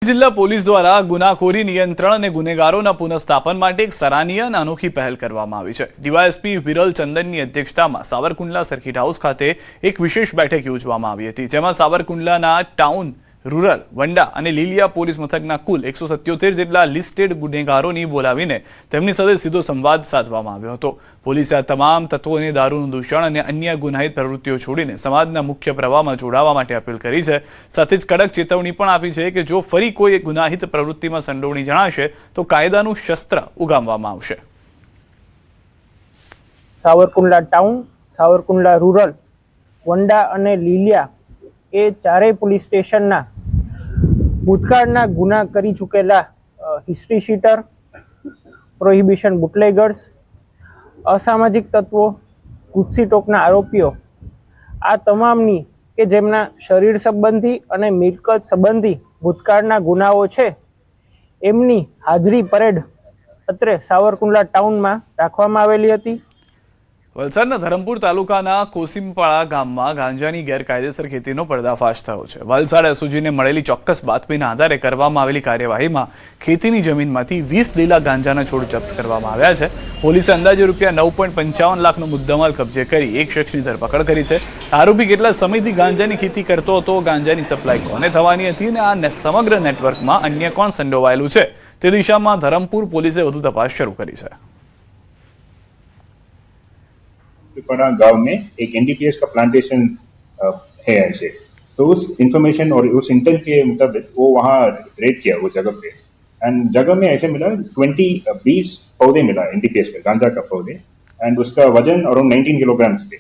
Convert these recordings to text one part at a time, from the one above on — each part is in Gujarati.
જિલ્લા પોલીસ દ્વારા ગુનાખોરી નિયંત્રણ અને ગુનેગારોના પુનઃસ્થાપન માટે એક સરાહનીય અને અનોખી પહેલ કરવામાં આવી છે। ડીવાયએસપી વિરલ ચંદનની અધ્યક્ષતામાં સાવરકુંડલા સર્કિટ હાઉસ ખાતે એક વિશેષ બેઠક યોજવામાં આવી હતી, જેમાં સાવરકુંડલાના ટાઉન, રૂરલ, વંડા અને લીલિયા પોલીસ મથકના કુલ 177 જેટલા લિસ્ટેડ ગુનેગારોની બોલાવીને તેમની સાથે સીધો સંવાદ સાધવામાં આવ્યો હતો। પોલીસે આ તમામ તત્વોને દારૂનું દૂષણ અને અન્ય ગુનાહિત પ્રવૃત્તિઓ છોડીને સમાજના મુખ્ય પ્રવાહમાં જોડાવા માટે અપીલ કરી છે। સાથે જ કડક ચેતવણી પણ આપી છે કે જો ફરી કોઈ ગુનાહિત પ્રવૃત્તિમાં સંડોવણી જણાશે તો કાયદાનું શસ્ત્ર ઉગામવામાં આવશે। સાવરકુંડલા ટાઉન, સાવરકુંડલા રૂરલ, વંડા અને લીલિયા એ ચારેય પોલીસ સ્ટેશનના ભૂતકાળના ગુના કરી ચૂકેલા હિસ્ટ્રી શીટર, પ્રોહિબિશન બુટલેગર્સ, અસામાજિક તત્વો, ગુસ્સી ટોકના આરોપીઓ આ તમામની કે જેમના શરીર સંબંધી અને મિલકત સંબંધી ભૂતકાળના ગુનાઓ છે એમની હાજરી પરેડ અત્રે સાવરકુંડલા ટાઉનમાં રાખવામાં આવેલી હતી। વલસાડના ધરમપુર તાલુકાના કોસીમપાળા ગામમાં ગાંજાની ગેરકાયદેસર ખેતીનો પર્દાફાશ થયો છે। વલસાડ એસઓજીને મળેલી ચોક્કસ બાતમીના આધારે કરવામાં આવેલી કાર્યવાહીમાં ખેતીની જમીનમાંથી 20 લીલા ગાંજાના છોડ જપ્ત કરવામાં આવ્યા છે। પોલીસે અંદાજે રૂપિયા 9.55 લાખનો મુદ્દામાલ કબજે કરી એક શખ્સની ધરપકડ કરી છે। આરોપી કેટલા સમયથી ગાંજાની ખેતી કરતો હતો, ગાંજાની સપ્લાય કોને થવાની હતી અને આ સમગ્ર નેટવર્કમાં અન્ય કોણ સંડોવાયેલું છે તે દિશામાં ધરમપુર પોલીસે વધુ તપાસ શરૂ કરી છે। गांव में एक एनडीपीएस का प्लांटेशन है ऐसे, तो उस इंफॉर्मेशन और उस इंटेल के मुताबिक वो वहाँ रेड किया वो जगह पे, एंड जगह में ऐसे मिला 20 पौधे मिला एनडीपीएस में गांजा का पौधे, एंड उसका वजन अराउंड 19 किलोग्राम थे।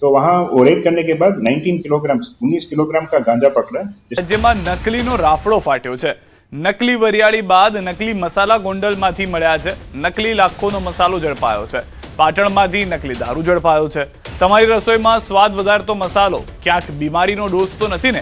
तो वहाँ वो रेड करने के बाद 19 किलोग्राम का गांजा पकड़ा, જેમાં નકલીનો રાફડો ફાટ્યો છે। નકલી વરિયાળી બાદ નકલી મસાલા ગોંડલમાંથી મળ્યા છે। નકલી લાખોનો મસાલો ઝડપાયો છે। પાટણમાંથી નકલી દારૂ ઝડપાયો છે। તમારી રસોઈમાં સ્વાદ વધારતો મસાલો ક્યાંક બીમારીનો ડોઝ તો નથી ને?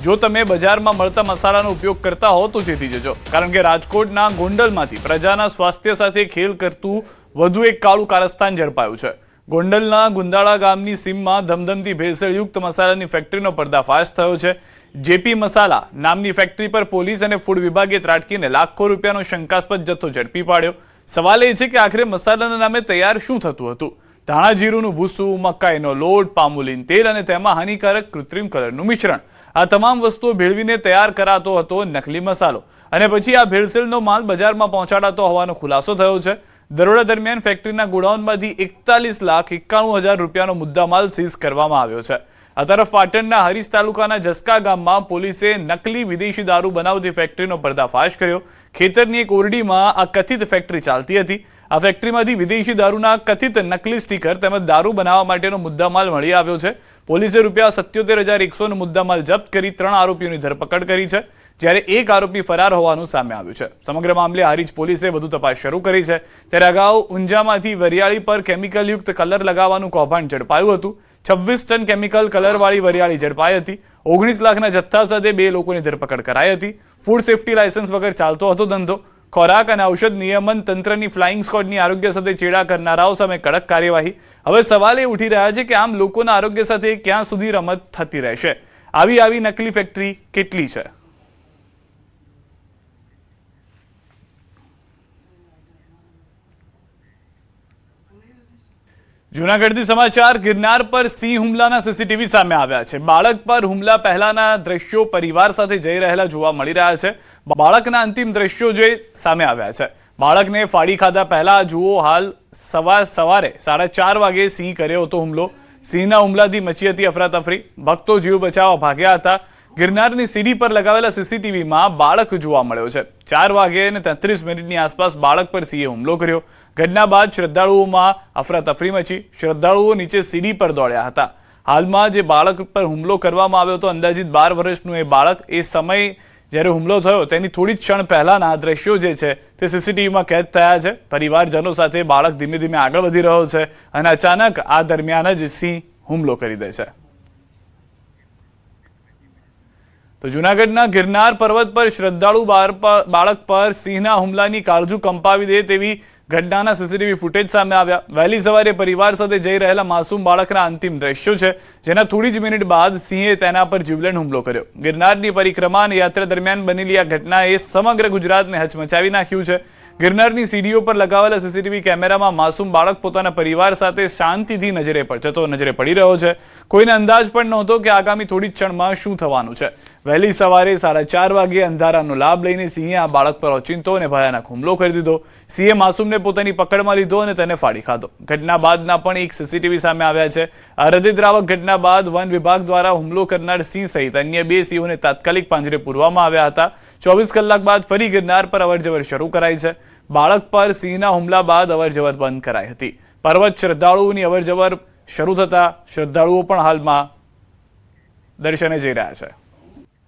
જો તમે બજારમાં મળતા મસાલાનો ઉપયોગ કરતા હો તો ચેતી જજો, કારણ કે રાજકોટના ગોંડલમાંથી પ્રજાના સ્વાસ્થ્ય સાથે ખેલ કરતું વધુ એક કાળું કારસ્તાન ઝડપાયું છે। ગોંડલના ગુંદાળા ગામની સીમમાં ધમધમતી ભેળસેળયુક્ત મસાલાની ફેક્ટરીનો પર્દાફાશ થયો છે। જેપી મસાલા નામની ફેક્ટરી પર પોલીસ અને ફૂડ વિભાગે ત્રાટકીને લાખો રૂપિયાનો શંકાસ્પદ જથ્થો ઝડપી પાડ્યો। સવાલ એ છે કે આખરે મસાલાના નામે તૈયાર શું થતું હતું? ધાણા જીરુંનું ભૂસું, મકાઈનો લોટ, પામોલીન તેલ અને તેમાં હાનિકારક કૃત્રિમ કલરનું મિશ્રણ, આ તમામ વસ્તુઓ ભેળવીને તૈયાર કરાતો હતો નકલી મસાલો, અને પછી આ ભેળસેળનો માલ બજારમાં પહોંચાડાતો હોવાનો ખુલાસો થયો છે। દરોડા દરમિયાન ફેક્ટરીના ગોડાઉનમાંથી 41,91,000 રૂપિયાનો મુદ્દામાલ સીઝ કરવામાં આવ્યો છે। આ તરફ પાટણના હરીસ તાલુકાના જસકા ગામમાં પોલીસે નકલી વિદેશી દારૂ બનાવતી ફેક્ટરીનો પર્દાફાશ કર્યો। ખેતરની એક ઓરડીમાં આ કથિત ફેક્ટરી ચાલતી હતી। આ ફેક્ટરીમાંથી વિદેશી દારૂના કથિત નકલી સ્ટીકર તેમજ દારૂ બનાવવા માટેનો મુદ્દામાલ મળી આવ્યો છે। પોલીસે રૂપિયા 77,100નો મુદ્દામાલ જપ્ત કરી 3 આરોપીઓની ધરપકડ કરી છે, જ્યારે એક આરોપી ફરાર હોવાનું સામે આવ્યું છે। સમગ્ર મામલે હારીજ પોલીસે વધુ તપાસ શરૂ કરી છે। ત્યારે અગાઉ ઊંઝામાંથી વરિયાળી પર કેમિકલયુક્ત કલર લગાવવાનું કૌભાંડ ઝડપાયું હતું। 26 ટન કેમિકલ કલરવાળી વરિયાળી ઝડપાઈ હતી। 19 લાખના જથ્થા સાથે 2 લોકોની ધરપકડ કરાઈ હતી। ફૂડ સેફ્ટી લાયસન્સ વગર ચાલતો હતો ધંધો। ખોરાક અને ઔષધ નિયમન તંત્રની ફ્લાઇંગ સ્કોડની આરોગ્ય સાથે ચેડા કરનારાઓ સામે કડક કાર્યવાહી। હવે સવાલ એ ઉઠી રહ્યા છે કે આમ લોકોના આરોગ્ય સાથે ક્યાં સુધી રમત થતી રહેશે? આવી નકલી ફેક્ટરી કેટલી છે? જૂનાગઢથી સમાચાર। ગિરનાર પર સિંહ હુમલાના સીસીટીવી સામે આવ્યા છે। બાળક પર હુમલા પહેલાના દ્રશ્યો પરિવાર સાથે જઈ રહેલા જોવા મળી રહ્યા છે। બાળકના અંતિમ દ્રશ્યો જે સામે આવ્યા છે। બાળકને ફાડી ખાધા પહેલા જુઓ હાલ। સવારે 4:30 વાગે સિંહ કર્યો હતો હુમલો। સિંહના હુમલાથી મચી હતી અફરાતફરી। ભક્તો જીવ બચાવવા ભાગ્યા હતા। ગિરનારની સીડી પર લગાવેલા સીસીટીવીમાં બાળક જોવા મળ્યો છે। 4:33 આસપાસ બાળક પર સિંહે હુમલો કર્યો। ઘટના બાદ શ્રદ્ધાળુઓમાં અફરાતફરી મચી। શ્રદ્ધાળુઓ નીચે સીડી પર દોડ્યા હતા। હાલમાં જે બાળક પર હુમલો કરવામાં આવ્યો હતો, અંદાજિત 12 વર્ષનું એ બાળક, એ સમય જ્યારે હુમલો થયો તેની થોડી જ ક્ષણ પહેલાના દ્રશ્યો જે છે તે સીસીટીવીમાં કેદ થયા છે। પરિવારજનો સાથે બાળક ધીમે ધીમે આગળ વધી રહ્યો છે અને અચાનક આ દરમિયાન જ સિંહ હુમલો કરી દે છે। તો જૂનાગઢના ગિરનાર પર્વત પર શ્રદ્ધાળુ બાળક પર સિંહના હુમલાની કાળજુ કંપાવી દે તેવી ઘટનાના સીસીટીવી ફૂટેજ સામે આવ્યા. વહેલી સવારે પરિવાર સાથે જઈ રહેલા માસૂમ બાળકના અંતિમ દ્રશ્યો છે, જેના થોડી જ મિનિટ બાદ સિંહે તેના પર જીવલેણ હુમલો કર્યો. ગિરનારની પરિક્રમા અને યાત્રા દરમિયાન બનેલી આ ઘટનાએ સમગ્ર ગુજરાતને હચમચાવી નાખ્યું છે. ગિરનારની સીડીઓ પર લગાવેલા સીસીટીવી કેમેરામાં માસૂમ બાળક પોતાના પરિવાર સાથે શાંતિથી નજરે પડી રહ્યો છે. કોઈને અંદાજ પણ નહોતો કે આગામી થોડી ક્ષણમાં શું થવાનું છે. વહેલી સવારે 4:30 વાગે અંધારાનો લાભ લઈને સિંહે આ બાળક પર ઓચિંતો અને ભયાનક હુમલો કરી દીધો. સિંહે માસૂમને પોતાની પકડમાં લીધો અને તેને ફાડી ખાધો. ઘટના બાદના પણ એક સીસીટીવી સામે આવ્યા છે. આ હૃદયદ્રાવક ઘટના બાદ વન વિભાગ દ્વારા હુમલો કરનાર સિંહ સહિત અન્ય 2 સિંહોને તાત્કાલિક પાંજરે પૂરવામાં આવ્યા હતા. 24 કલાક બાદ ફરી ગિરનાર પર અવરજવર શરૂ કરાઈ છે. બાળક પર સિંહના હુમલા બાદ અવરજવર બંધ કરાઈ હતી. પર્વત શ્રદ્ધાળુઓની અવરજવર શરૂ થતા શ્રદ્ધાળુઓ પણ હાલમાં દર્શને જઈ રહ્યા છે.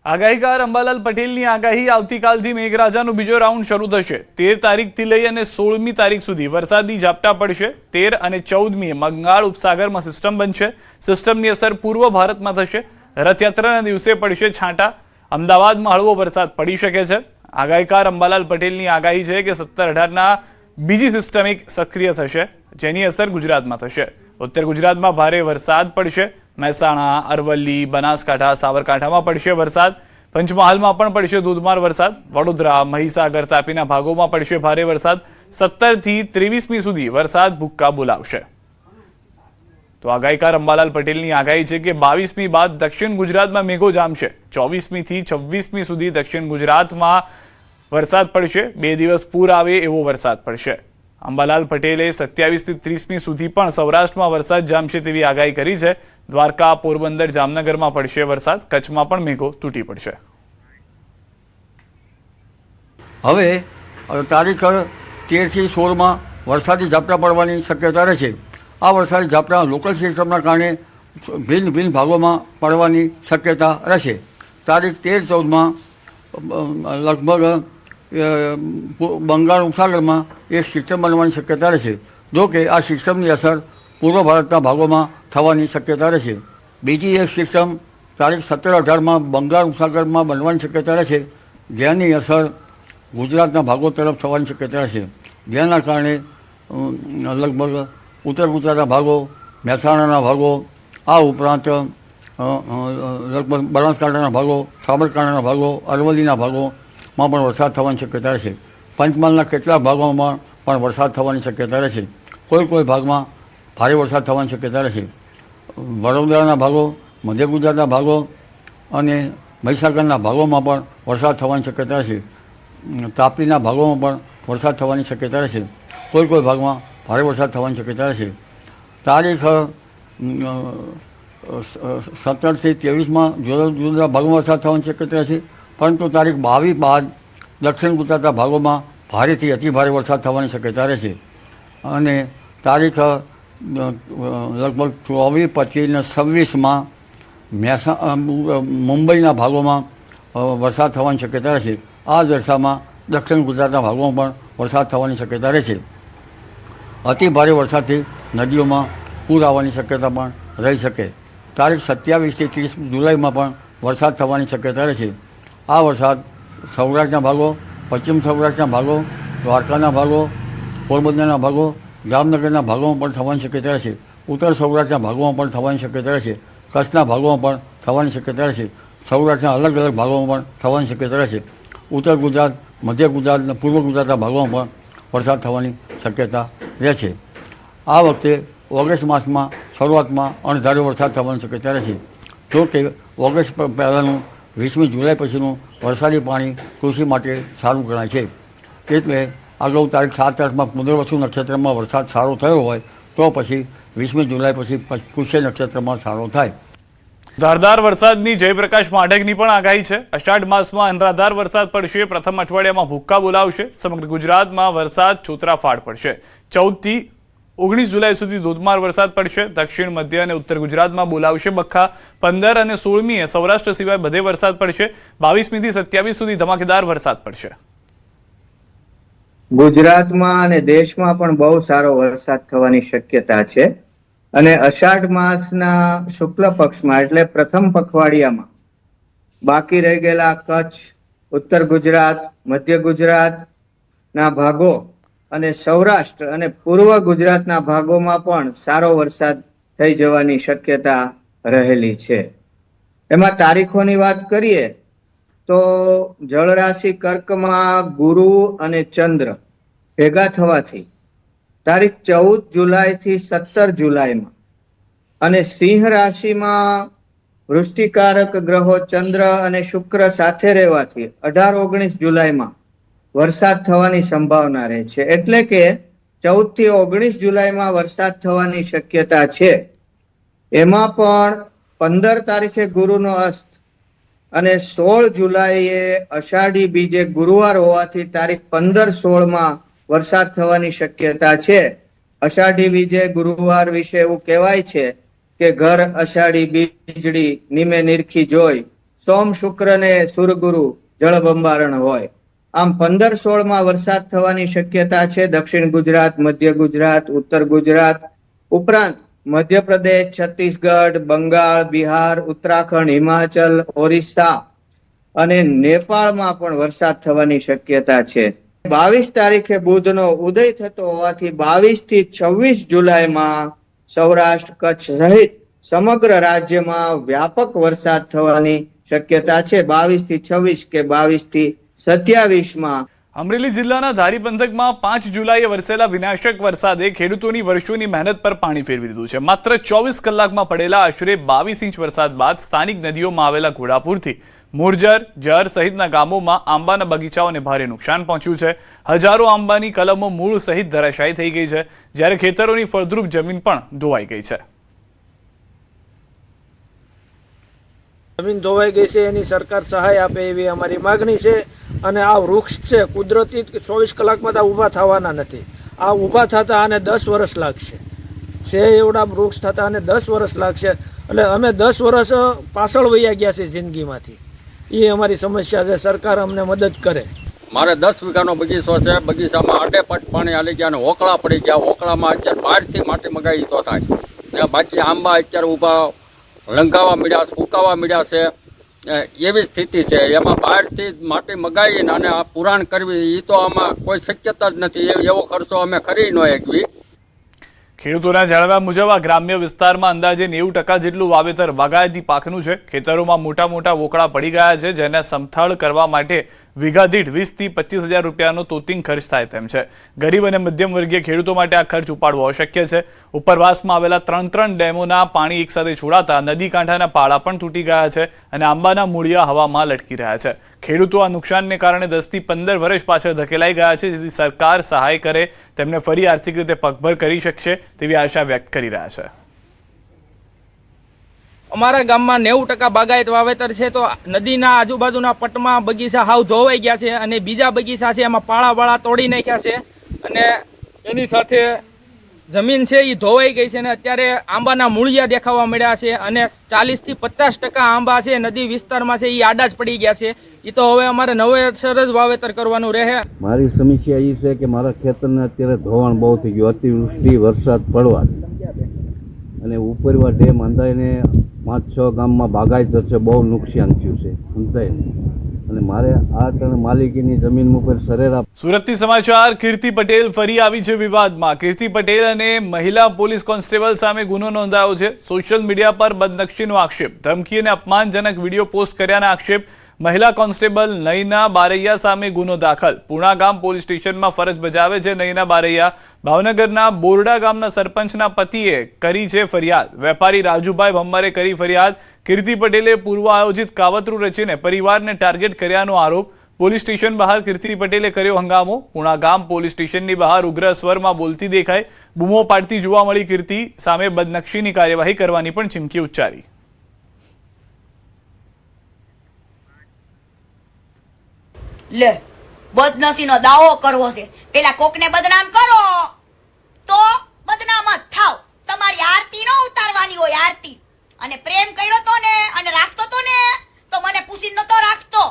આગાહીકાર અંબાલાલ પટેલની આગાહી આવતીકાલથી મેઘરાજાનો બીજો રાઉન્ડ શરૂ થશે. 13 તારીખથી લઈ અને 16મી તારીખ સુધી વરસાદી ઝાપટા પડશે. 13 અને 14મીએ બંગાળ ઉપસાગરમાં સિસ્ટમ બનશે. સિસ્ટમની અસર પૂર્વ ભારતમાં થશે. રથયાત્રાના દિવસે પડશે છાંટા. અમદાવાદમાં હળવો વરસાદ પડી શકે છે. આગાહીકાર અંબાલાલ પટેલની આગાહી છે કે 17-18ના બીજી સિસ્ટમ એક સક્રિય થશે, જેની અસર ગુજરાતમાં થશે. ઉત્તર ગુજરાતમાં ભારે વરસાદ પડશે. મહેસાણા, અરવલ્લી, બનાસકાંઠા, સાબરકાંઠામાં પડશે વરસાદ. પંચમહાલમાં પણ પડશે ધોધમાર વરસાદ. વડોદરા, મહીસાગર, તાપીના ભાગોમાં પડશે ભારે વરસાદ. 17થી 23મી સુધી વરસાદ ભૂક્કા બોલાવશે. તો આગાહીકાર અંબાલાલ પટેલની આગાહી છે કે 22મી બાદ દક્ષિણ ગુજરાતમાં મેઘો જામશે. 24મી થી 26મી સુધી દક્ષિણ ગુજરાતમાં વરસાદ પડશે. 2 દિવસ પૂર આવે એવો વરસાદ પડશે. અંબાલાલ પટેલે 27 થી 30મી સુધી પણ સૌરાષ્ટ્રમાં વરસાદ જામશે તેવી આગાહી કરી છે. દ્વારકા, પોરબંદર, જામનગરમાં પડશે વરસાદ. કચ્છમાં પણ મેઘો તૂટી પડશે. હવે તારીખ 13 થી 16માં વરસાદી ઝાપટા પડવાની શક્યતા રહેશે. આ વરસાદી ઝાપટા લોકલ સિસ્ટમના કારણે ભિન્ન ભાગોમાં પડવાની શક્યતા રહેશે. તારીખ 13-14માં લગભગ બંગાળ ઉપસાગરમાં એક સિસ્ટમ બનવાની શક્યતા રહેશે. જો કે આ સિસ્ટમની અસર પૂર્વ ભારતના ભાગોમાં થવાની શક્યતા રહેશે. બીજી એક સિસ્ટમ તારીખ 17-18માં બંગાળ ઉપસાગરમાં બનવાની શક્યતા રહેશે, જેની અસર ગુજરાતના ભાગો તરફ થવાની શક્યતા રહેશે. જેના કારણે લગભગ ઉત્તર ગુજરાતના ભાગો, મહેસાણાના ભાગો, આ ઉપરાંત લગભગ બનાસકાંઠાના ભાગો, સાબરકાંઠાના ભાગો, અરવલ્લીના ભાગોમાં પણ વરસાદ થવાની શક્યતા રહેશે. પંચમહાલના કેટલાક ભાગોમાં પણ વરસાદ થવાની શક્યતા રહેશે. કોઈ ભાગમાં ભારે વરસાદ થવાની શક્યતા રહેશે. વડોદરાના ભાગો, મધ્ય ગુજરાતના ભાગો અને મહીસાગરના ભાગોમાં પણ વરસાદ થવાની શક્યતા રહેશે. તાપીના ભાગોમાં પણ વરસાદ થવાની શક્યતા રહેશે. કોઈ ભાગમાં ભારે વરસાદ થવાની શક્યતા રહેશે. તારીખ 17થી 23માં જુદા જુદા ભાગોમાં વરસાદ થવાની શક્યતા રહેશે. પરંતુ તારીખ 22 બાદ દક્ષિણ ગુજરાતના ભાગોમાં ભારેથી અતિભારે વરસાદ થવાની શક્યતા રહેશે. અને તારીખ લગભગ 24, 25 અને 26માં મુંબઈના ભાગોમાં વરસાદ થવાની શક્યતા રહેશે. આ દશામાં દક્ષિણ ગુજરાતના ભાગોમાં પણ વરસાદ થવાની શક્યતા રહેશે. અતિ ભારે વરસાદથી નદીઓમાં પૂર આવવાની શક્યતા પણ રહી શકે. તારીખ 27થી 30 જુલાઈમાં પણ વરસાદ થવાની શક્યતા રહેશે. આ વરસાદ સૌરાષ્ટ્રના ભાગો, પશ્ચિમ સૌરાષ્ટ્રના ભાગો, દ્વારકાના ભાગો, પોરબંદરના ભાગો, જામનગરના ભાગોમાં પણ થવાની શક્યતા રહેશે. ઉત્તર સૌરાષ્ટ્રના ભાગોમાં પણ થવાની શક્યતા રહેશે. કચ્છના ભાગોમાં પણ થવાની શક્યતા રહેશે. સૌરાષ્ટ્રના અલગ અલગ ભાગોમાં પણ થવાની શક્યતા રહેશે. ઉત્તર ગુજરાત, મધ્ય ગુજરાત અને પૂર્વ ગુજરાતના ભાગોમાં પણ વરસાદ થવાની શક્યતા રહેશે. આ વખતે ઓગસ્ટ માસમાં શરૂઆતમાં અણધાર્યો વરસાદ થવાની શક્યતા રહેશે. જો કે ઓગસ્ટ પહેલાંનું 20મી જુલાઈ પછીનું વરસાદી પાણી કૃષિ માટે સારું ગણાય છે. એટલે અગાઉ તારીખ 7-8માં પુનર્વસુ નક્ષત્રમાં વરસાદ સારો થયો હોય તો પછી 20મી જુલાઈ પછી પુષ્ય નક્ષત્રમાં સારો થાય. ધારદાર વરસાદની જયપ્રકાશ માઢકની પણ આગાહી છે. અષાઢ માસમાં અનરાધાર વરસાદ પડશે. પ્રથમ અઠવાડિયામાં ભૂક્કા બોલાવશે. સમગ્ર ગુજરાતમાં વરસાદ છોતરાફાડ પડશે. 14થી 19 જુલાઈ સુધી ધોધમાર વરસાદ પડશે. દક્ષિણ, મધ્ય અને ઉત્તર ગુજરાતમાં બોલાવશે બખ્ખા. 15 અને 16મીએ સૌરાષ્ટ્ર સિવાય બધે વરસાદ પડશે. 22મી થી 27 સુધી ધમાકેદાર વરસાદ પડશે. ગુજરાતમાં અને દેશમાં પણ બહુ સારો વરસાદ થવાની શક્યતા છે. અને અષાઢ માસના શુક્લ પક્ષમાં એટલે પ્રથમ પખવાડિયામાં બાકી રહી ગયેલા કચ્છ, ઉત્તર ગુજરાત, મધ્ય ગુજરાતના ભાગો અને સૌરાષ્ટ્ર અને પૂર્વ ગુજરાતના ભાગોમાં પણ સારો વરસાદ થઈ જવાની શક્યતા રહેલી છે. એમાં તારીખોની વાત કરીએ તો જળરાશિ કર્કમાં ગુરુ અને ચંદ્ર ભેગા થવાથી તારીખ 14 જુલાઈ થી 17 જુલાઈમાં અને સિંહ રાશિમાં વૃષ્ટિકારક ગ્રહો ચંદ્ર અને શુક્ર સાથે રહેવાથી 18-19 જુલાઈમાં વરસાદ થવાની સંભાવના રહે છે. એટલે કે 14 થી 19 જુલાઈમાં વરસાદ થવાની શક્યતા છે. એમાં પણ 15 તારીખે ગુરુનો અસ્ત અને 16 જુલાઈએ અષાઢી બીજે ગુરુવાર હોવાથી તારીખ 15-16માં વરસાદ થવાની શક્યતા છે. અષાઢી બીજે ગુરુવાર વિશે એવું કહેવાય છે કે ઘર અષાઢી બીજડી નિમે નિરખી જોઈ, સોમ શુક્ર ને સુરગુરુ જળબંબારણ હોય. આમ 15-16માં વરસાદ થવાની શક્યતા છે. દક્ષિણ ગુજરાત, મધ્ય ગુજરાત, ઉત્તર ગુજરાત ઉપરાંત મધ્યપ્રદેશ, છત્તીસગઢ, બંગાળ, બિહાર, ઉત્તરાખંડ, હિમાચલ, ઓરિસ્સા અને નેપાળમાં પણ વરસાદ થવાની શક્યતા છે. 22 તારીખે બુધનો ઉદય થતો હોવાથી 22 થી 26 જુલાઈમાં સૌરાષ્ટ્ર, કચ્છ સહિત સમગ્ર રાજ્યમાં વ્યાપક વરસાદ થવાની શક્યતા છે. 22 થી 26 કે 22 થી 27માં અમરેલી જિલ્લાના ધારી પંથકમાં 5 જુલાઈએ વરસેલા વિનાશક વરસાદે ખેડૂતોની વર્ષોની મહેનત પર પાણી ફેરવી દીધું છે. માત્ર 24 કલાકમાં પડેલા આશરે 22 ઇંચ વરસાદ બાદ સ્થાનિક નદીઓમાં આવેલા ઘોડાપુરથી મોરજર, જર સહિતના ગામોમાં આંબાના બગીચાઓને ભારે નુકસાન પહોંચ્યું છે. હજારો આંબાની કલમો મૂળ સહિત ધરાશાયી થઈ ગઈ છે, જ્યારે ખેતરોની ફળદ્રુપ જમીન પણ ધોવાઈ ગઈ છે. જમીન ધોવાઈ ગઈ છે, એની સરકાર સહાય આપે એવી અમારી માગણી છે. અને આ વૃક્ષ છે કુદરતી 24 કલાકમાં તો ઊભા થવાના નથી. આ ઊભા થતા આને 10 વર્ષ લાગશે. છે એવડા વૃક્ષ થતા આને 10 વર્ષ લાગશે. એટલે અમે 10 વર્ષ પાછળ વયા ગયા છે જિંદગીમાંથી. એ અમારી સમસ્યા છે. સરકાર અમને મદદ કરે. મારે 10 વીઘાનો બગીચો છે. બગીચામાં આડેપટ પાણી હાલી ગયા અને ઓકળા પડી ગયા. ઓકળામાં અત્યારે બહારથી માટી મગાવી તો થાય ને બાકી આંબા અત્યારે ઊભા લંઘાવા મળ્યા, સુકાવા મળ્યા છે. એવી સ્થિતિ છે. એમાં બહારથી માટી મગાવીને અને આ પુરાણ કરવી એ તો આમાં કોઈ શક્યતા જ નથી. એવો ખર્ચો અમે કરી ન શકવી. ખેડૂતોના જણાવ્યા મુજબ આ ગ્રામ્ય વિસ્તારમાં અંદાજે 90% જેટલું વાવેતર બાગાયતી પાકનું છે. ખેતરોમાં મોટા મોટા વોકળા પડી ગયા છે, જેને સમથળ કરવા માટે વીઘા દીઠ 20 થી 25 હજાર રૂપિયાનો તોતિંગ ખર્ચ થાય તેમ છે. ગરીબ અને મધ્યમ વર્ગીય ખેડૂતો માટે આ ખર્ચ ઉપાડવો અશક્ય છે. ઉપરવાસમાં આવેલા 3 ડેમોના પાણી એકસાથે છોડાતા નદી કાંઠાના પાળા પણ તૂટી ગયા છે અને આંબાના મૂળિયા હવામાં લટકી રહ્યા છે. ખેડૂતો આ નુકસાનને કારણે 10 થી 15 વર્ષ પાછળ ધકેલાઈ ગયા છે, જેથી સરકાર સહાય કરે તેમને ફરી આર્થિક રીતે પગભર કરી શકશે તેવી આશા વ્યક્ત કરી રહ્યા છે. અમારા ગામમાં 90% બાગાયત વાવેતર છે, તો નદીના આજુબાજુના પટમાં બગીચા હાવ ધોવાઈ ગયા છે અને બીજા બગીચા છે એમાં પાળા તોડી નાખ્યા છે અને એની સાથે જમીન છે એ ધોવાઈ ગઈ છે અને અત્યારે આંબાના મૂળિયા દેખાવા મળ્યા છે અને 40 થી 50% આંબા છે નદી વિસ્તારમાં છે એ આડા જ પડી ગયા છે. એ તો હવે અમારે નવેસર જ વાવેતર કરવાનું રહે. મારી સમસ્યા એ છે કે મારા ખેતરને અત્યારે ધોવાણ બહુ થઈ ગયું. અતિવૃષ્ટિ વરસાદ પડવાથી અને ઉપરવા ડેમ અંદાઈને 5-6 ગામમાં બાગાયતર છે, બહુ નુકસાન થયું છે અંદાઈને. અને મારે આ ત્રણ માલિકીની જમીન ઉપર સરેરાશ. સુરતથી સમાચાર. કીર્તિ પટેલ ફરી આવી છે વિવાદમાં. કીર્તિ પટેલ અને મહિલા પોલીસ કોન્સ્ટેબલ સામે ગુનો નોંધાયો છે. સોશિયલ મીડિયા પર બદનક્ષીનો આક્ષેપ, ધમકી અને અપમાનજનક વિડીયો પોસ્ટ કર્યાના આક્ષેપ. મહિલા કોન્સ્ટેબલ નયના બારૈયા સામે ગુનો દાખલ. પૂણા ગામ પોલીસ સ્ટેશનમાં ફરજ બજાવે છે નયના બારૈયા. ભાવનગરના બોરડા ગામના સરપંચના પતિએ કરી છે ફરિયાદ. વેપારી રાજુભાઈ ભમ્મરે કરી ફરિયાદ. કીર્તિ પટેલે પૂર્વ આયોજિત કાવતરું રચીને પરિવારને ટાર્ગેટ કર્યાનો આરોપ. પોલીસ સ્ટેશન બહાર કીર્તિ પટેલે કર્યો હંગામો. પૂણા ગામ પોલીસ સ્ટેશનની બહાર ઉગ્ર સ્વરમાં બોલતી દેખાઈ. બૂમો પાડતી જોવા મળી. કીર્તિ સામે બદનક્ષીની કાર્યવાહી કરવાની પણ ચીમકી ઉચ્ચારી. લે બદનસીનો દાવો કરવો છે. પેલા કોકને બદનામ કરો તો બદનામ જ થાવ. તમારી આરતી નો ઉતારવાની હોય, આરતી. અને પ્રેમ કર્યો તો ને અને રાખતો તો ને તો મને પૂછીને નતો રાખતો.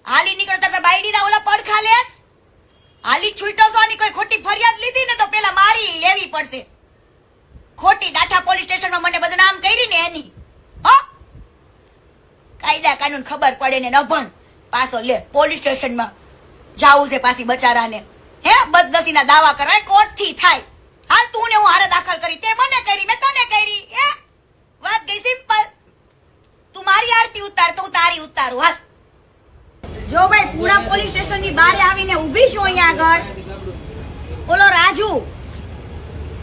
હાલી નીકળતા તો બાયડીના ઓલા પડખા લેસ. હાલી છૂટો છો ની કોઈ ખોટી ફરિયાદ લીધી ને તો પેલા મારી લેવી પડશે. ખોટી ગાંઠા પોલીસ સ્ટેશનમાં મને બદનામ કરી ને એની. હો કાયદા કાનૂન ખબર પડે ને ન ભણ પાછો લે પોલીસ સ્ટેશનમાં જાવું છે પાછી બચારાને. હે બદનસીના દાવા કરવા કોર્ટથી થાય. હાલ તું ને હું હારે દાખલ કરી, તે મને કરી, મેં તને કરી. હે વાત ગઈ સિમ્પલ. તું મારી આરતી ઉતાર તો હું તારી ઉતારું. હાલ જો ભાઈ પુણા પોલીસ સ્ટેશન ની બહાર આવીને ઊભી છું અહીંયા આગળ. ઓલો રાજુ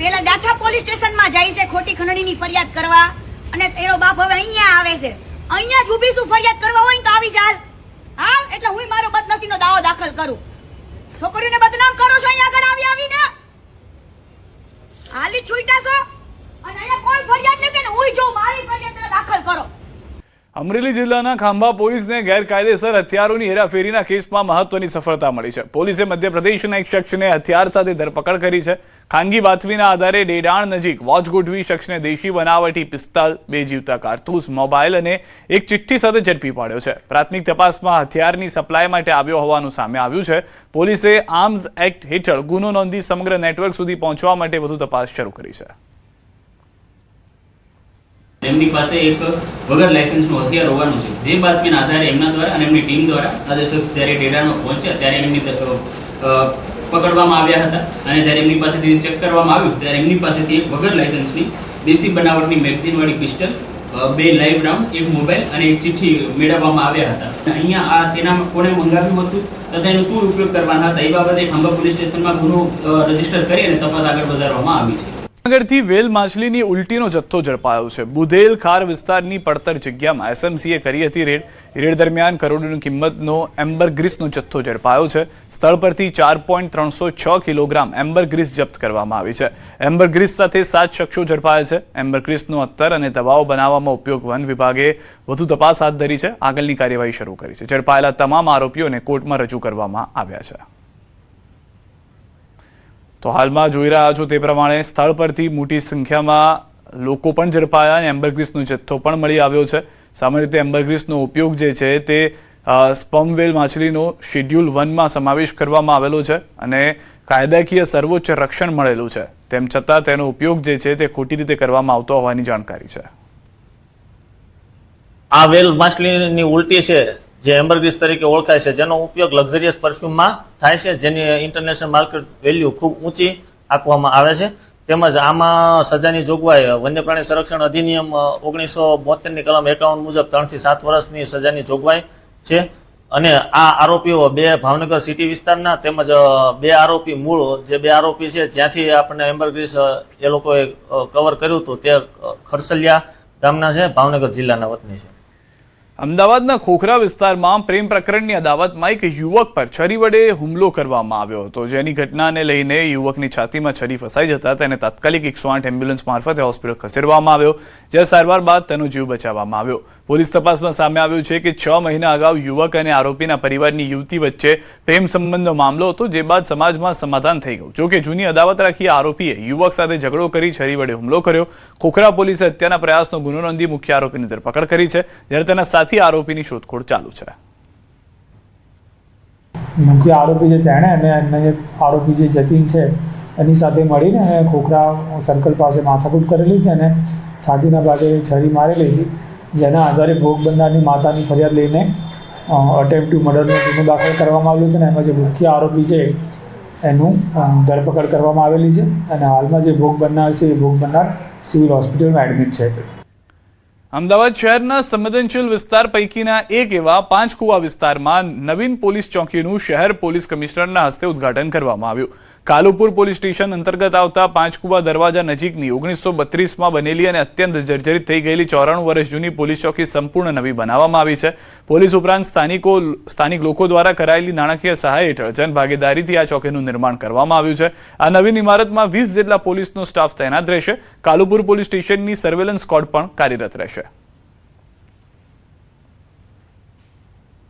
પેલા દાઠા પોલીસ સ્ટેશન માં જાય છે ખોટી ખંડણીની ફરિયાદ કરવા, અને એનો બાપ હવે અહીંયા આવે છે. અહીંયા જ ઊભી છું, ફરિયાદ કરવા હોય તો આવી ચાલ. હાલ એટલે હું મારો બદનસીનો દાવો દાખલ કરું. છોકરીઓને બદનામ કરો છો અહીંયા આગળ આવીને. હાલી છૂટા છો અને અહીંયા કોઈ ફરિયાદ લેશે ને હું જો મારી ફરિયાદ દાખલ કરો. અમરેલી જિલ્લાના ખાંભા પોલીસને ગેરકાયદેસર હથિયારોની હેરાફેરીના કેસમાં મહત્વની સફળતા મળી છે. પોલીસે મધ્યપ્રદેશના એક શખ્સને હથિયાર સાથે ધરપકડ કરી છે. ખાનગી બાતમીના આધારે ડેડાણ નજીક વોચ ગોઠવી શખ્સને દેશી બનાવટી પિસ્તોલ, 2 જીવતા કારતૂસ, મોબાઈલ અને એક ચિઠ્ઠી સાથે ઝડપી પાડ્યો છે. પ્રાથમિક તપાસમાં હથિયારની સપ્લાય માટે આવ્યો હોવાનું સામે આવ્યું છે. પોલીસે આર્મ્સ એક્ટ હેઠળ ગુનો નોંધી સમગ્ર નેટવર્ક સુધી પહોંચવા માટે વધુ તપાસ શરૂ કરી છે. એમની પાસે એક વગર લાયસન્સનું હથિયાર હોવાનું છે. જે બાતમીના આધારે એમના દ્વારા અને એમની ટીમ દ્વારા આજે શખ્સ જ્યારે ડેડાણમાં પહોંચ્યા ત્યારે એમની પકડવામાં આવ્યા હતા, અને જ્યારે એમની પાસેથી ચેક કરવામાં આવ્યું ત્યારે એમની પાસેથી એક વગર લાયસન્સની દેશી બનાવટની મેગઝીનવાળી પિસ્ટલ, 2 લાઈવ રાઉન્ડ, એક મોબાઈલ અને એક ચિઠ્ઠી મેળવવામાં આવ્યા હતા. અહીંયા આ સેનામાં કોણે મંગાવ્યું હતું તથા એનો શું ઉપયોગ કરવાના હતા એ બાબતે ખાંભા પોલીસ સ્ટેશનમાં ગુનો રજીસ્ટર કરી અને તપાસ આગળ વધારવામાં આવી છે. જૂનાગઢથી વેલ માછલીની ઉલટીનો જથ્થો ઝડપાયો છે. બુધેલ ખાર વિસ્તારની પડતર જગ્યામાં એસએમસીએ કરી હતી રેડ દરમિયાન કરોડોની કિંમતનો એમ્બરગ્રીસનો જથ્થો ઝડપાયો છે. સ્થળ પરથી 4.306 કિલોગ્રામ એમ્બરગ્રીસ જપ્ત કરવામાં આવી છે. એમ્બરગ્રીસ સાથે 7 શખ્સો ઝડપાયા છે. એમ્બરગ્રીસનો અત્તર અને દવાઓ બનાવવામાં ઉપયોગ વન વિભાગે વધુ તપાસ હાથ ધરી છે. આગળની કાર્યવાહી શરૂ કરી છે. ઝડપાયેલા તમામ આરોપીઓને કોર્ટમાં રજૂ કરવામાં આવ્યા છે. તો હાલમાં જોઈ રહ્યા છો તે પ્રમાણે સ્થળ પરથી મોટી સંખ્યામાં લોકો પણ ઝડપાયા અને એમ્બરગ્રીસનો જથ્થો પણ મળી આવ્યો છે. સામાન્ય રીતે એમ્બરગ્રીસનો ઉપયોગ જે છે તે સ્પર્મ વેલ માછલીનો શેડ્યુલ 1માં સમાવેશ કરવામાં આવેલો છે અને કાયદાકીય સર્વોચ્ચ રક્ષણ મળેલું છે. તેમ છતાં તેનો ઉપયોગ જે છે તે ખોટી રીતે કરવામાં આવતો હોવાની જાણકારી છે. આ વેલ માછલીની ઉલટી છે જે એમ્બરગ્રીસ તરીકે ઓળખાય છે, જેનો ઉપયોગ લક્ઝરિયસ પરફ્યુમમાં થાય છે, જેની ઇન્ટરનેશનલ માર્કેટ વેલ્યુ ખૂબ ઊંચી આંકવામાં આવે છે. તેમજ આમાં સજાની જોગવાઈ વન્ય પ્રાણી સંરક્ષણ અધિનિયમ 1972ની કલમ 51 મુજબ 3 થી 7 વર્ષની સજાની જોગવાઈ છે. અને આ આરોપીઓ 2 ભાવનગર સિટી વિસ્તારના તેમજ 2 આરોપી મૂળ જે 2 આરોપી છે જ્યાંથી આપણને એમ્બરગ્રીસ એ લોકોએ કવર કર્યું હતું તે ખરસલિયા ગામના છે, ભાવનગર જિલ્લાના વતની છે. અમદાવાદના ખોખરા વિસ્તારમાં પ્રેમ પ્રકરણની અદાવતમાં એક યુવક પર છરી વડે હુમલો કરવામાં આવ્યો હતો, જેની ઘટનાને લઈને યુવકની છાતીમાં છરી ફસાઈ જતા તેને તાત્કાલિક 108 એમ્બ્યુલન્સ મારફતે હોસ્પિટલ ખસેડવામાં આવ્યો, જ્યાં સારવાર બાદ તેનો જીવ બચાવવામાં આવ્યો. પોલીસ તપાસમાં સામે આવ્યું છે કે 6 મહિના અગાઉ યુવક અને આરોપીના પરિવારની યુવતી વચ્ચે પ્રેમ સંબંધનો મામલો હતો, જે બાદ સમાજમાં સમાધાન થઈ ગયું. જોકે જૂની અદાવત રાખી આરોપીએ યુવક સાથે ઝઘડો કરી છરી વડે હુમલો કર્યો. ખોખરા પોલીસે હત્યાના પ્રયાસનો ગુનો નોંધી મુખ્ય આરોપીની ધરપકડ કરી છે, જ્યારે તેના સાથી આરોપીની શોધખોળ ચાલુ છે. મુખ્ય આરોપી જે તેણે અને અન્ય જે આરોપી જે જતીન છે એની સાથે મળીને ખોખરા સર્કલ પાસે માથાકૂટ કરેલી હતી અને છાતીના ભાગે છરી મારેલી હતી, જેના આધારે ભોગ બનનારની માતાની ફરિયાદ લઈને અટેમ્પ્ટ ટુ મર્ડરનો ગુનો દાખલ કરવામાં આવ્યો છે અને એમાં જે મુખ્ય આરોપી છે એનું ધરપકડ કરવામાં આવેલી છે અને હાલમાં જે ભોગ બનનાર છે એ ભોગ બનનાર સિવિલ હોસ્પિટલમાં એડમિટ છે. અમદાવાદ શહેરના સંવેદનશીલ વિસ્તાર પૈકીના એક એવા પાંચકુવા વિસ્તારમાં નવીન પોલીસ ચોકીનું શહેર પોલીસ કમિશનરના હસ્તે ઉદ્ઘાટન કરવામાં આવ્યું. કાલુપુર પોલીસ સ્ટેશન અંતર્ગત આવતા પાંચકુવા દરવાજા નજીકની 1932માં બનેલી અને અત્યંત જર્જરિત થઈ ગયેલી 94 વર્ષ જૂની પોલીસ ચોકી સંપૂર્ણ નવી બનાવવામાં આવી છે. પોલીસ ઉપરાંત સ્થાનિક લોકો દ્વારા કરાયેલી નાણાકીય સહાય હેઠળ જનભાગીદારીથી આ ચોકીનું નિર્માણ કરવામાં આવ્યું છે. આ નવીન ઇમારતમાં 20 જેટલા પોલીસનો સ્ટાફ તૈનાત રહેશે. કાલુપુર પોલીસ સ્ટેશનની સર્વેલન્સ સ્ક્વોડ પણ કાર્યરત રહેશે.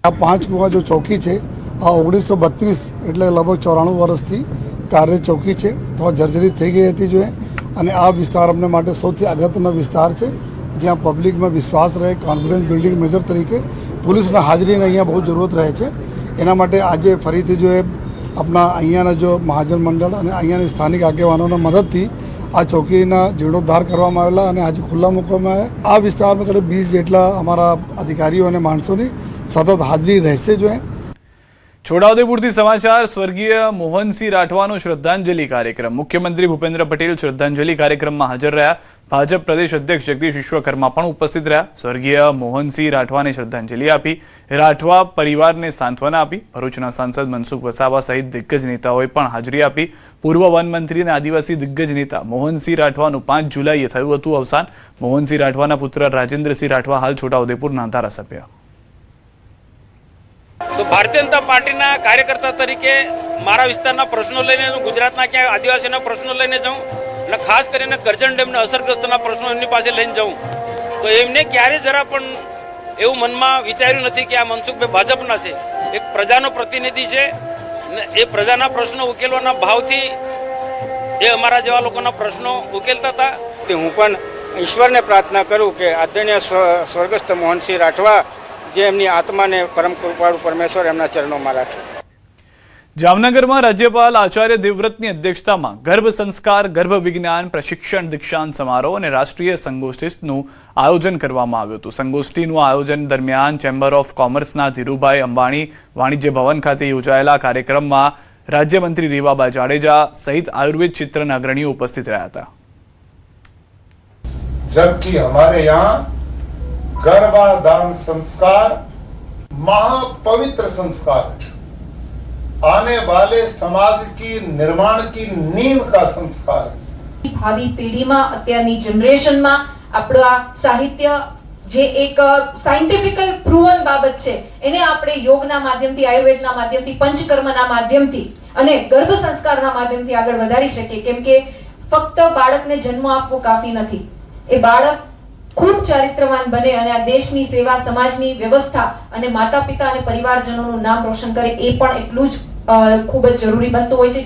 આ પાંચકુવા જો ચોકી છે આ 1932 એટલે લગભગ 94 વર્ષથી કાર્ય ચોકી છે. થોડા જર્જરિત થઈ ગઈ હતી જોઈએ અને આ વિસ્તાર અમને માટે સૌથી અગત્યનો વિસ્તાર છે, જ્યાં પબ્લિકમાં વિશ્વાસ રહે, કોન્ફિડન્સ બિલ્ડિંગ મેજર તરીકે પોલીસના હાજરીની અહીંયા બહુ જરૂરત રહે છે. એના માટે આજે ફરીથી જો આપણા અહીંયાના જો મહાજન મંડળ અને અહીંયાની સ્થાનિક આગેવાનોના મદદથી આ ચોકીના જીર્ણોદ્ધાર કરવામાં આવેલા અને આજે ખુલ્લા મૂકવામાં આવ્યા. આ વિસ્તારમાં કરીબ 20 જેટલા અમારા અધિકારીઓ અને માણસોની સતત હાજરી રહેશે જોઈએ. છોટાઉદેપુરથી સમાચાર. સ્વર્ગીય મોહનસિંહ રાઠવાનો શ્રદ્ધાંજલિ કાર્યક્રમ. મુખ્યમંત્રી ભૂપેન્દ્ર પટેલ શ્રદ્ધાંજલિ કાર્યક્રમમાં હાજર રહ્યા. ભાજપ પ્રદેશ અધ્યક્ષ જગદીશ વિશ્વકર્મા પણ ઉપસ્થિત રહ્યા. સ્વર્ગીય મોહનસિંહ રાઠવાને શ્રદ્ધાંજલિ આપી. રાઠવા પરિવારને સાંત્વના આપી. ભરૂચના સાંસદ મનસુખ વસાવા સહિત દિગ્ગજ નેતાઓએ પણ હાજરી આપી. પૂર્વ વન મંત્રી અને આદિવાસી દિગ્ગજ નેતા મોહનસિંહ રાઠવાનું 5 જુલાઈએ થયું હતું અવસાન. મોહનસિંહ રાઠવાના પુત્ર રાજેન્દ્રસિંહ રાઠવા હાલ છોટાઉદેપુરના ધારાસભ્ય. તો ભારતીય જનતા પાર્ટીના કાર્યકર્તા તરીકે મારા વિસ્તારના પ્રશ્નો લઈને હું ગુજરાતના ક્યાંય આદિવાસીના પ્રશ્નો લઈને જાઉં અને ખાસ કરીને કરજણ ડેમને અસરગ્રસ્તના પ્રશ્નો એમની પાસે લઈને જાઉં તો એમને ક્યારેય જરા પણ એવું મનમાં વિચાર્યું નથી કે આ મનસુખભાઈ ભાજપના છે. એક પ્રજાનો પ્રતિનિધિ છે ને એ પ્રજાના પ્રશ્નો ઉકેલવાના ભાવથી એ અમારા જેવા લોકોના પ્રશ્નો ઉકેલતા હતા. હું પણ ઈશ્વરને પ્રાર્થના કરું કે આદરણીય સ્વર્ગસ્થ મોહનસિંહ રાઠવા જે એમની આત્માને પરમ કૃપાળુ પરમેશ્વર એમના ચરણોમાં રાખે. જામનગરમાં રાજ્યપાલ આચાર્ય દેવવ્રતની અધ્યક્ષતામાં ગર્ભ સંસ્કાર, ગર્ભ વિજ્ઞાન પ્રશિક્ષણ દીક્ષાંત સમારોહ અને રાષ્ટ્રીય સંગોષ્ઠીનું આયોજન કરવામાં આવ્યું હતું. સંગોષ્ઠીનું આયોજન દરમિયાન ચેમ્બર ઓફ કોમર્સના ધીરુભાઈ અંબાણી વાણિજ્ય ભવન ખાતે યોજાયેલા કાર્યક્રમમાં રાજ્યમંત્રી રેવાબા જાડેજા સહિત આયુર્વેદ ક્ષેત્રના અગ્રણીઓ ઉપસ્થિત રહ્યા હતા. जबकि हमारे यहाँ गर्भाधान संस्कार महापवित्र संस्कार है, आने वाले समाज की निर्माण की नींव का संस्कार है. ભાવિ પેઢીમાં અત્યારની જનરેશનમાં આપણા સાહિત્ય જે એક સાયન્ટિફિકલ પ્રૂવન બાબત છે એને આપણે યોગના માધ્યમથી, આયુર્વેદના માધ્યમથી, પંચકર્મના માધ્યમથી અને ગર્ભ સંસ્કારના માધ્યમથી આગળ વધારી શકીએ. કેમ કે ફક્ત બાળકને જન્મ આપવો કાફી નથી. એ બાળક ખૂબ ચારિત્રવાન બને અને આ દેશની સેવા, સમાજની વ્યવસ્થા અને માતા પિતા અને પરિવારજનોનું નામ રોશન કરે એ પણ એટલું જ ખૂબ જ જરૂરી બનતું હોય છે.